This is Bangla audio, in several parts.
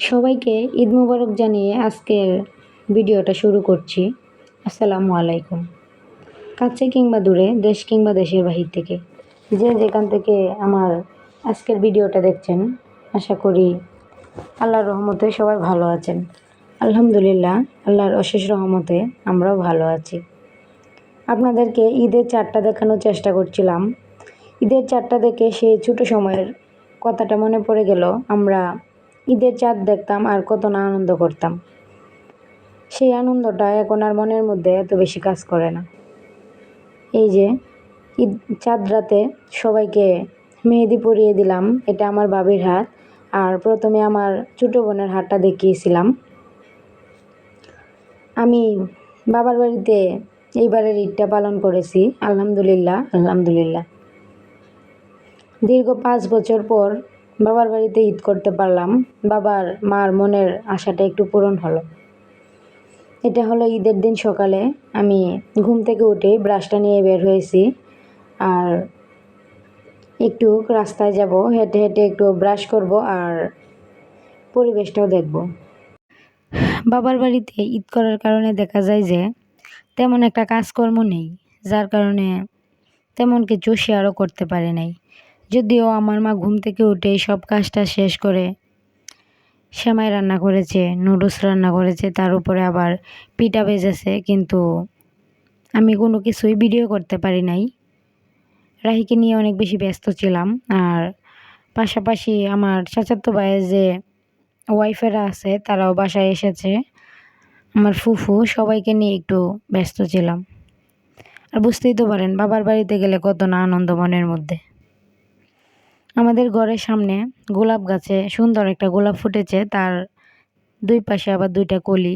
সবাইকে ঈদ মোবারক জানিয়ে আজকের ভিডিওটা শুরু করছি। আসসালামু আলাইকুম। কাছে কিংবা দূরে, দেশ কিংবা দেশের বাহির থেকে যে যেখান থেকে আমার আজকের ভিডিওটা দেখছেন, আশা করি আল্লাহর রহমতে সবাই ভালো আছেন। আলহামদুলিল্লাহ, আল্লাহর অশেষ রহমতে আমরাও ভালো আছি। আপনাদেরকে ঈদের চাঁদটা দেখানোর চেষ্টা করছিলাম। ঈদের চাঁদটা দেখে সেই ছোটো সময়ের কথাটা মনে পড়ে গেল। আমরা ঈদের চাঁদ দেখতাম আর কত না আনন্দ করতাম। সেই আনন্দটা এখন আর মনের মধ্যে এত বেশি কাজ করে না। এই যে ঈদ চাঁদ রাতে সবাইকে মেহেদি পরিয়ে দিলাম, এটা আমার বাবির হাত। আর প্রথমে আমার ছোটো বোনের হাতটা দেখিয়েছিলাম। আমি বাবার বাড়িতে এইবারের ঈদটা পালন করেছি। আলহামদুলিল্লাহ আলহামদুলিল্লাহ। দীর্ঘ 5 বছর পর বাবার বাড়িতে ঈদ করতে পারলাম। বাবার মার মনের আশাটা একটু পূরণ হলো। এটা হলো ঈদের দিন সকালে আমি ঘুম থেকে উঠে ব্রাশটা নিয়ে বের হয়েছি। আর একটু রাস্তায় যাব, হেঁটে হেঁটে একটু ব্রাশ করব আর পরিবেশটাও দেখব। বাবার বাড়িতে ঈদ করার কারণে দেখা যায় যে তেমন একটা কাজকর্ম নেই, যার কারণে তেমন কিছু শেয়ারও করতে পারি নাই। যদিও আমার মা ঘুম থেকে উঠে সব কাজটা শেষ করে সেমাই রান্না করেছে, নুডলস রান্না করেছে, তার উপরে আবার পিঠা ভেজেছে, কিন্তু আমি কোনো কিছুই ভিডিও করতে পারি নাই। রাহিকে নিয়ে অনেক বেশি ব্যস্ত ছিলাম। আর পাশাপাশি আমার চাচাতো ভাইয়ের যে ওয়াইফেরা আছে তারাও বাসায় এসেছে, আমার ফুফু, সবাইকে নিয়ে একটু ব্যস্ত ছিলাম। আর বুঝতেই তো পারেন বাবার বাড়িতে গেলে কত না আনন্দ মনের মধ্যে। আমাদের ঘরের সামনে গোলাপ গাছে সুন্দর একটা গোলাপ ফুটেছে, তার 2 পাশে আবার 2টা কলি।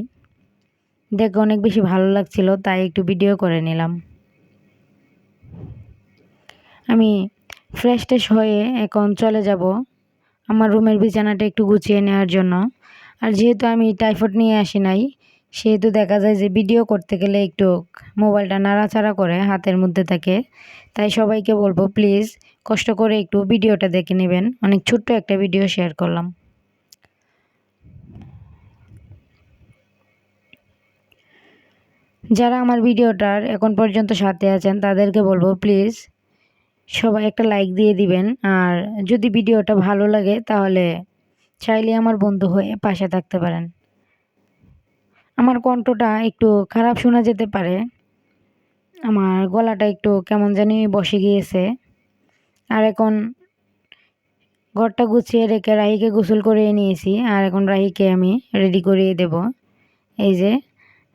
দেখে অনেক বেশি ভালো লাগছিল, তাই একটু ভিডিও করে নিলাম। আমি ফ্রেশ ট্রেশ হয়ে এখন চলে যাব আমার রুমের বিছানাটা একটু গুছিয়ে নেওয়ার জন্য। আর যেহেতু আমি টাইফয়েড নিয়ে আসি নাই, সেহেতু দেখা যায় যে ভিডিও করতে গেলে একটু মোবাইলটা নাড়াচাড়া করে হাতের মধ্যে থাকে। তাই সবাইকে বলবো প্লিজ কষ্ট করে একটু ভিডিওটা দেখে নেবেন। অনেক ছোট্ট একটা ভিডিও শেয়ার করলাম। যারা আমার ভিডিওটার এখন পর্যন্ত সাথে আছেন তাদেরকে বলবো প্লিজ সবাই একটা লাইক দিয়ে দিবেন। আর যদি ভিডিওটা ভালো লাগে তাহলে চাইলে আমার বন্ধু হয়ে পাশে থাকতে পারেন। আমার কণ্ঠটা একটু খারাপ শোনা যেতে পারে, আমার গলাটা একটু কেমন জানি বসে গিয়েছে। আর এখন ঘরটা গুছিয়ে রেখে রাহিকে গোসল করিয়ে নিয়েছি, আর এখন রাহিকে আমি রেডি করিয়ে দেব। এই যে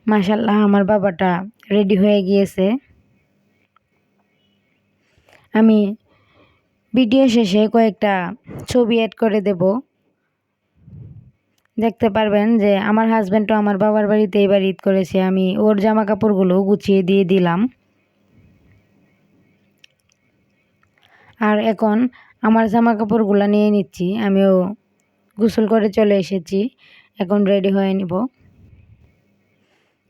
মাশাল্লাহ আমার বাবাটা রেডি হয়ে গিয়েছে। আমি ভিডিও শেষে কয়েকটা ছবি অ্যাড করে দেব, দেখতে পারবেন যে আমার হাজব্যান্ডও আমার বাবার বাড়িতে এবার ঈদ করেছে। আমি ওর জামা কাপড়গুলো গুছিয়ে দিয়ে দিলাম। আর এখন আমার জামা কাপড়গুলো নিয়ে নিচ্ছি, আমিও গোসল করে চলে এসেছি, এখন রেডি হয়ে নিব।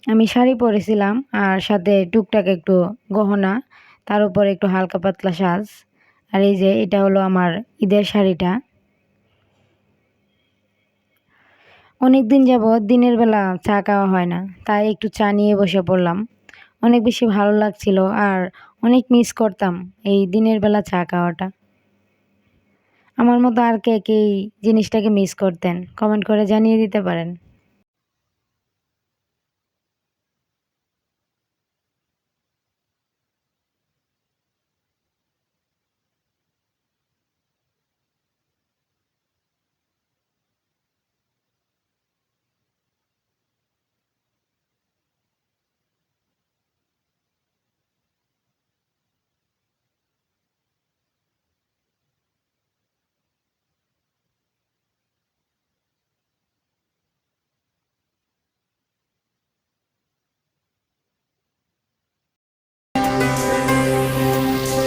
আমি শাড়ি পরেছিলাম আর সাথে টুকটাক একটু গহনা, তার উপর একটু হালকা পাতলা সাজ। আর এই যে এটা হলো আমার ঈদের শাড়িটা। অনেক দিন যাবৎ দিনের বেলা চা খাওয়া হয় না, তাই একটু চা নিয়ে বসে পড়লাম। অনেক বেশি ভালো লাগছিল আর অনেক মিস করতাম এই দিনের বেলা চা খাওয়াটা। আমার মতো আর কে কে এই জিনিসটাকে মিস করতেন কমেন্ট করে জানিয়ে দিতে পারেন।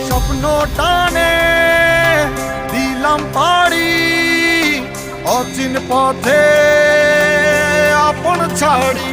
স্বপ্ন টানে দিলাম পাড়ি, অচিন পথে আপন ছাড়ি।